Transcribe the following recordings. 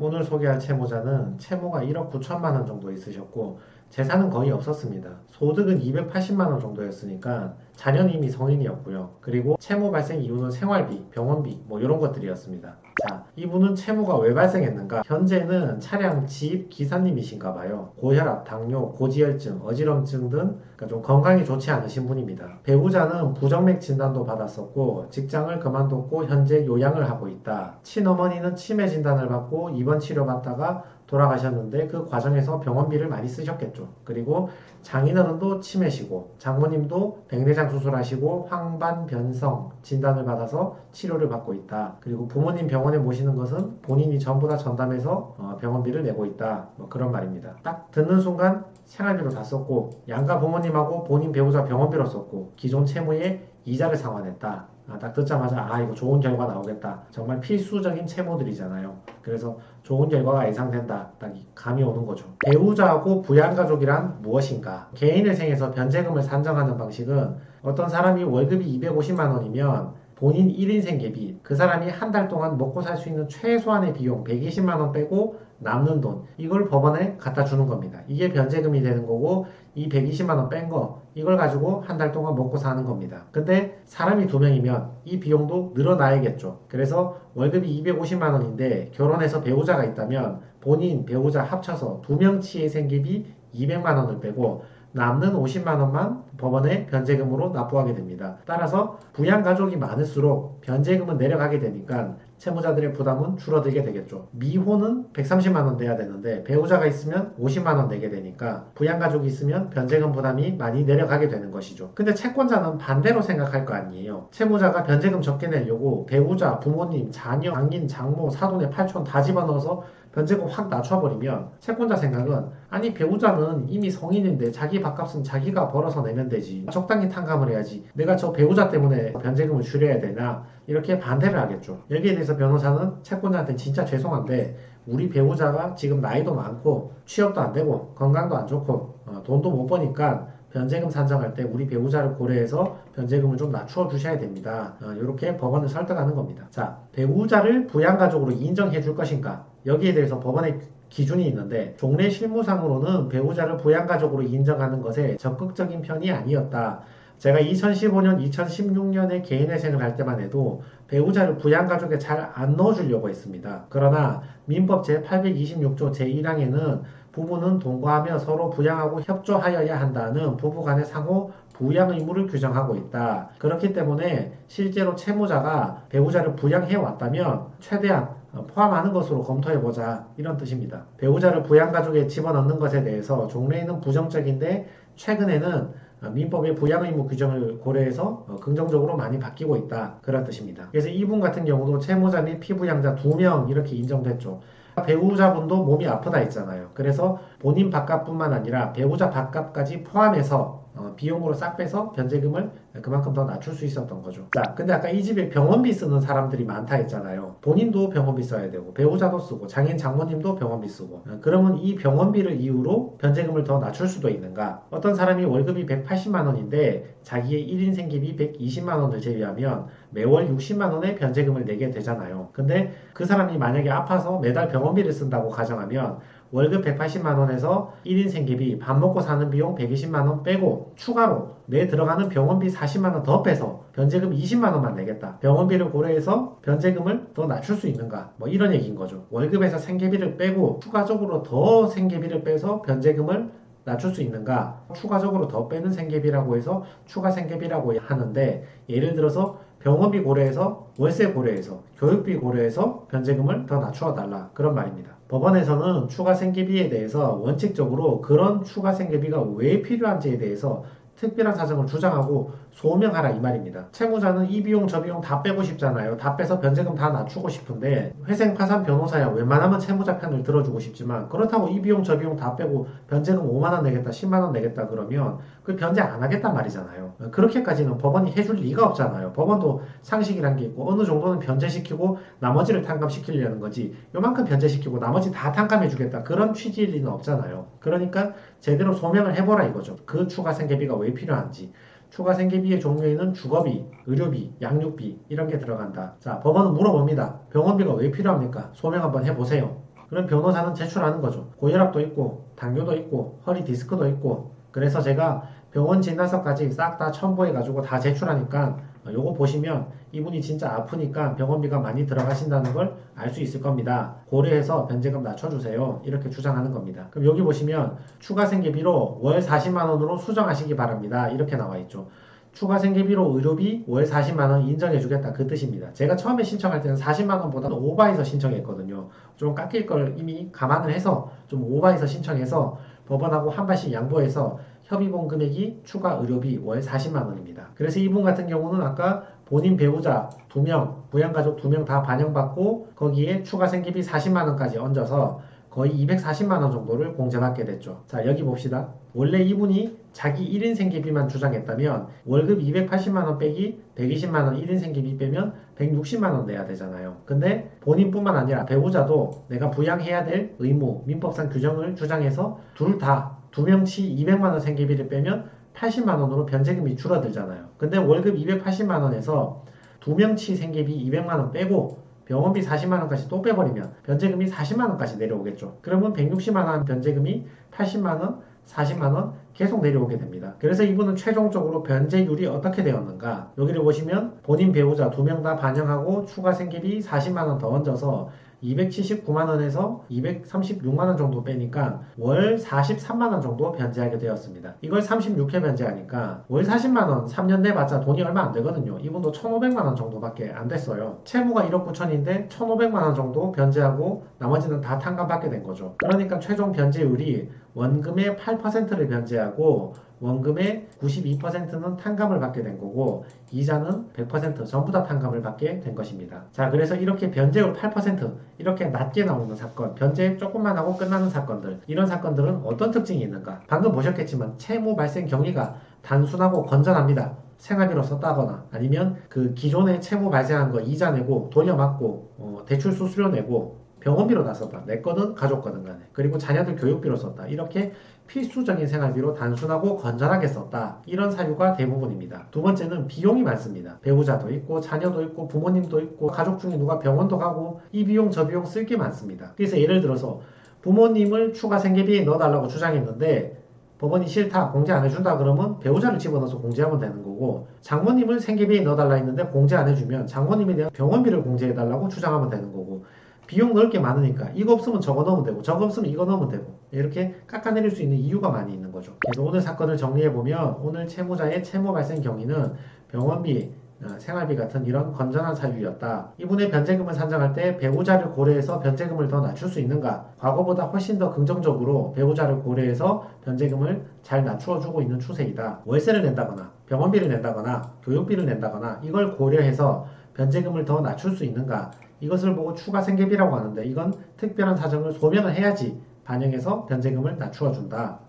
오늘 소개할 채무자는 채무가 1억 9천만 원 정도 있으셨고 재산은 거의 없었습니다. 소득은 280만 원 정도였으니까 자녀는 이미 성인이었고요. 그리고 채무 발생 이유는 생활비, 병원비 뭐 이런 것들이었습니다. 자, 이분은 채무가 왜 발생했는가? 현재는 차량 지입 기사님이신가 봐요. 고혈압, 당뇨, 고지혈증, 어지럼증 등 좀 건강이 좋지 않으신 분입니다. 배우자는 부정맥 진단도 받았었고 직장을 그만뒀고 현재 요양을 하고 있다. 친어머니는 치매 진단을 받고 입원 치료받다가 돌아가셨는데 그 과정에서 병원비를 많이 쓰셨겠죠. 그리고 장인어른도 치매시고 장모님도 백내장 수술하시고 황반변성 진단을 받아서 치료를 받고 있다. 그리고 부모님 병원에 모시는 것은 본인이 전부 다 전담해서 병원비를 내고 있다. 뭐 그런 말입니다. 딱 듣는 순간 생활비로 다 썼고 양가 부모님하고 본인 배우자 병원비로 썼고 기존 채무에 이자를 상환했다. 딱 듣자마자 이거 좋은 결과 나오겠다. 정말 필수적인 채무들이잖아요. 그래서 좋은 결과가 예상된다. 딱 감이 오는 거죠. 배우자하고 부양가족이란 무엇인가? 개인회생에서 변제금을 산정하는 방식은 어떤 사람이 월급이 250만 원이면 본인 1인 생계비, 그 사람이 한 달 동안 먹고 살 수 있는 최소한의 비용 120만 원 빼고 남는 돈, 이걸 법원에 갖다 주는 겁니다. 이게 변제금이 되는 거고 이 120만 원 뺀 거, 이걸 가지고 한 달 동안 먹고 사는 겁니다. 근데 사람이 2명이면 이 비용도 늘어나야겠죠. 그래서 월급이 250만 원인데 결혼해서 배우자가 있다면 본인, 배우자 합쳐서 2명치의 생계비 200만 원을 빼고 남는 50만 원만 법원에 변제금으로 납부하게 됩니다. 따라서 부양가족이 많을수록 변제금은 내려가게 되니까 채무자들의 부담은 줄어들게 되겠죠. 미혼은 130만 원 내야 되는데 배우자가 있으면 50만 원 내게 되니까 부양가족이 있으면 변제금 부담이 많이 내려가게 되는 것이죠. 근데 채권자는 반대로 생각할 거 아니에요. 채무자가 변제금 적게 내려고 배우자, 부모님, 자녀, 장인, 장모, 사돈의 8촌 다 집어넣어서 변제금 확 낮춰버리면 채권자 생각은 아니 배우자는 이미 성인인데 자기 밥값은 자기가 벌어서 내면 되지, 적당히 탕감을 해야지, 내가 저 배우자 때문에 변제금을 줄여야 되나, 이렇게 반대를 하겠죠. 여기에 대해서 변호사는 채권자한테 진짜 죄송한데 우리 배우자가 지금 나이도 많고 취업도 안 되고 건강도 안 좋고 돈도 못 버니까 변제금 산정할 때 우리 배우자를 고려해서 변제금을 좀 낮추어 주셔야 됩니다. 이렇게 법원을 설득하는 겁니다. 자, 배우자를 부양가족으로 인정해 줄 것인가? 여기에 대해서 법원의 기준이 있는데 종래 실무상으로는 배우자를 부양가족으로 인정하는 것에 적극적인 편이 아니었다. 제가 2015년, 2016년에 개인회생을 할 때만 해도 배우자를 부양가족에 잘 안 넣어주려고 했습니다. 그러나 민법 제826조 제1항에는 부부는 동거하며 서로 부양하고 협조하여야 한다는 부부간의 상호 부양 의무를 규정하고 있다. 그렇기 때문에 실제로 채무자가 배우자를 부양해 왔다면 최대한 포함하는 것으로 검토해보자, 이런 뜻입니다. 배우자를 부양가족에 집어넣는 것에 대해서 종래에는 부정적인데 최근에는 민법의 부양의무 규정을 고려해서 긍정적으로 많이 바뀌고 있다, 그런 뜻입니다. 그래서 이분 같은 경우도 채무자 및 피부양자 2명 이렇게 인정됐죠. 배우자분도 몸이 아프다 했잖아요. 그래서 본인 밥값뿐만 아니라 배우자 밥값까지 포함해서 비용으로 싹 빼서 변제금을 그만큼 더 낮출 수 있었던 거죠. 자, 근데 아까 이 집에 병원비 쓰는 사람들이 많다 했잖아요. 본인도 병원비 써야 되고 배우자도 쓰고 장인 장모님도 병원비 쓰고 그러면 이 병원비를 이유로 변제금을 더 낮출 수도 있는가? 어떤 사람이 월급이 180만 원인데 자기의 1인 생계비 120만 원을 제외하면 매월 60만 원의 변제금을 내게 되잖아요. 근데 그 사람이 만약에 아파서 매달 병원비를 쓴다고 가정하면 월급 180만 원에서 1인 생계비, 밥 먹고 사는 비용 120만 원 빼고 추가로 내 들어가는 병원비 40만 원 더 빼서 변제금 20만 원만 내겠다. 병원비를 고려해서 변제금을 더 낮출 수 있는가? 뭐 이런 얘기인 거죠. 월급에서 생계비를 빼고 추가적으로 더 생계비를 빼서 변제금을 낮출 수 있는가? 추가적으로 더 빼는 생계비라고 해서 추가 생계비라고 하는데, 예를 들어서 병원비 고려해서, 월세 고려해서, 교육비 고려해서 변제금을 더 낮추어 달라, 그런 말입니다. 법원에서는 추가 생계비에 대해서 원칙적으로 그런 추가 생계비가 왜 필요한지에 대해서 특별한 사정을 주장하고 소명하라, 이 말입니다. 채무자는 이 비용 저 비용 다 빼고 싶잖아요. 다 빼서 변제금 다 낮추고 싶은데 회생 파산 변호사야 웬만하면 채무자 편을 들어주고 싶지만 그렇다고 이 비용 저 비용 다 빼고 변제금 5만 원 내겠다, 10만 원 내겠다 그러면 그 변제 안 하겠단 말이잖아요. 그렇게까지는 법원이 해줄 리가 없잖아요. 법원도 상식이란 게 있고 어느 정도는 변제시키고 나머지를 탕감시키려는 거지, 요만큼 변제시키고 나머지 다 탕감해 주겠다, 그런 취지일 리는 없잖아요. 그러니까 제대로 소명을 해보라 이거죠. 그 추가 생계비가 왜 필요한지. 추가 생계비의 종류에는 주거비, 의료비, 양육비 이런 게 들어간다. 자, 법원은 물어봅니다. 병원비가 왜 필요합니까? 소명 한번 해보세요. 그럼 변호사는 제출하는 거죠. 고혈압도 있고 당뇨도 있고 허리 디스크도 있고. 그래서 제가 병원 진단서까지 싹 다 첨부해가지고 다 제출하니까 요거 보시면 이분이 진짜 아프니까 병원비가 많이 들어가신다는 걸 알 수 있을 겁니다. 고려해서 변제금 낮춰주세요. 이렇게 주장하는 겁니다. 그럼 여기 보시면 추가 생계비로 월 40만원으로 수정하시기 바랍니다. 이렇게 나와 있죠. 추가 생계비로 의료비 월 40만원 인정해주겠다 그 뜻입니다. 제가 처음에 신청할 때는 40만원보다는 오바해서 신청했거든요. 좀 깎일 걸 이미 감안을 해서 좀 오바해서 신청해서 법원하고 한 발씩 양보해서 협의본 금액이 추가 의료비 월 40만원입니다. 그래서 이분 같은 경우는 아까 본인 배우자 2명, 부양가족 2명 다 반영받고 거기에 추가 생계비 40만원까지 얹어서 거의 240만원 정도를 공제받게 됐죠. 자, 여기 봅시다. 원래 이분이 자기 1인 생계비만 주장했다면 월급 280만원 빼기 120만원 1인 생계비 빼면 160만원 내야 되잖아요. 근데 본인뿐만 아니라 배우자도 내가 부양해야 될 의무, 민법상 규정을 주장해서 둘 다 2명치 200만원 생계비를 빼면 80만원으로 변제금이 줄어들잖아요. 근데 월급 280만원에서 2명치 생계비 200만원 빼고 병원비 40만원까지 또 빼버리면 변제금이 40만원까지 내려오겠죠. 그러면 160만원 변제금이 80만원, 40만원 계속 내려오게 됩니다. 그래서 이분은 최종적으로 변제율이 어떻게 되었는가? 여기를 보시면 본인 배우자 2명 다 반영하고 추가 생계비 40만원 더 얹어서 279만원에서 236만원 정도 빼니까 월 43만원 정도 변제하게 되었습니다. 이걸 36회 변제하니까 월 40만원 3년 내봤자 돈이 얼마 안 되거든요. 이분도 1,500만원 정도밖에 안 됐어요. 채무가 1억 9천인데 1,500만원 정도 변제하고 나머지는 다 탕감받게 된 거죠. 그러니까 최종 변제율이 원금의 8%를 변제하고 원금의 92%는 탕감을 받게 된 거고 이자는 100% 전부 다 탕감을 받게 된 것입니다. 자, 그래서 이렇게 변제율 8% 이렇게 낮게 나오는 사건, 변제 조금만 하고 끝나는 사건들, 이런 사건들은 어떤 특징이 있는가? 방금 보셨겠지만 채무 발생 경위가 단순하고 건전합니다. 생활비로 썼다거나 아니면 그 기존에 채무 발생한 거 이자 내고 돌려막고 대출 수수료 내고 병원비로 다 썼다. 내 거든 가족 거든 간에. 그리고 자녀들 교육비로 썼다. 이렇게 필수적인 생활비로 단순하고 건전하게 썼다. 이런 사유가 대부분입니다. 두 번째는 비용이 많습니다. 배우자도 있고 자녀도 있고 부모님도 있고 가족 중에 누가 병원도 가고 이 비용 저 비용 쓸 게 많습니다. 그래서 예를 들어서 부모님을 추가 생계비에 넣어달라고 주장했는데 법원이 싫다, 공제 안 해준다 그러면 배우자를 집어넣어서 공제하면 되는 거고 장모님을 생계비에 넣어달라 했는데 공제 안 해주면 장모님에 대한 병원비를 공제해달라고 주장하면 되는 거고 비용 넣을 게 많으니까 이거 없으면 저거 넣으면 되고 저거 없으면 이거 넣으면 되고 이렇게 깎아내릴 수 있는 이유가 많이 있는 거죠. 그래서 오늘 사건을 정리해보면 오늘 채무자의 채무 발생 경위는 병원비, 생활비 같은 이런 건전한 사유였다. 이분의 변제금을 산정할 때 배우자를 고려해서 변제금을 더 낮출 수 있는가? 과거보다 훨씬 더 긍정적으로 배우자를 고려해서 변제금을 잘 낮추어주고 있는 추세이다. 월세를 낸다거나 병원비를 낸다거나 교육비를 낸다거나 이걸 고려해서 변제금을 더 낮출 수 있는가? 이것을 보고 추가 생계비라고 하는데 이건 특별한 사정을 소명을 해야지 반영해서 변제금을 낮추어 준다.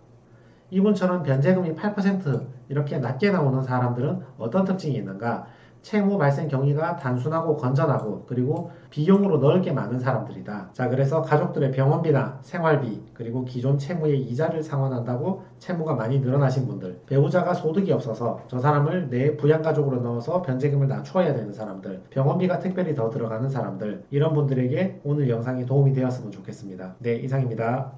이분처럼 변제금이 8% 이렇게 낮게 나오는 사람들은 어떤 특징이 있는가? 채무 발생 경위가 단순하고 건전하고 그리고 비용으로 넣을 게 많은 사람들이다. 자, 그래서 가족들의 병원비나 생활비 그리고 기존 채무의 이자를 상환한다고 채무가 많이 늘어나신 분들, 배우자가 소득이 없어서 저 사람을 내 부양가족으로 넣어서 변제금을 낮춰야 되는 사람들, 병원비가 특별히 더 들어가는 사람들, 이런 분들에게 오늘 영상이 도움이 되었으면 좋겠습니다. 네, 이상입니다.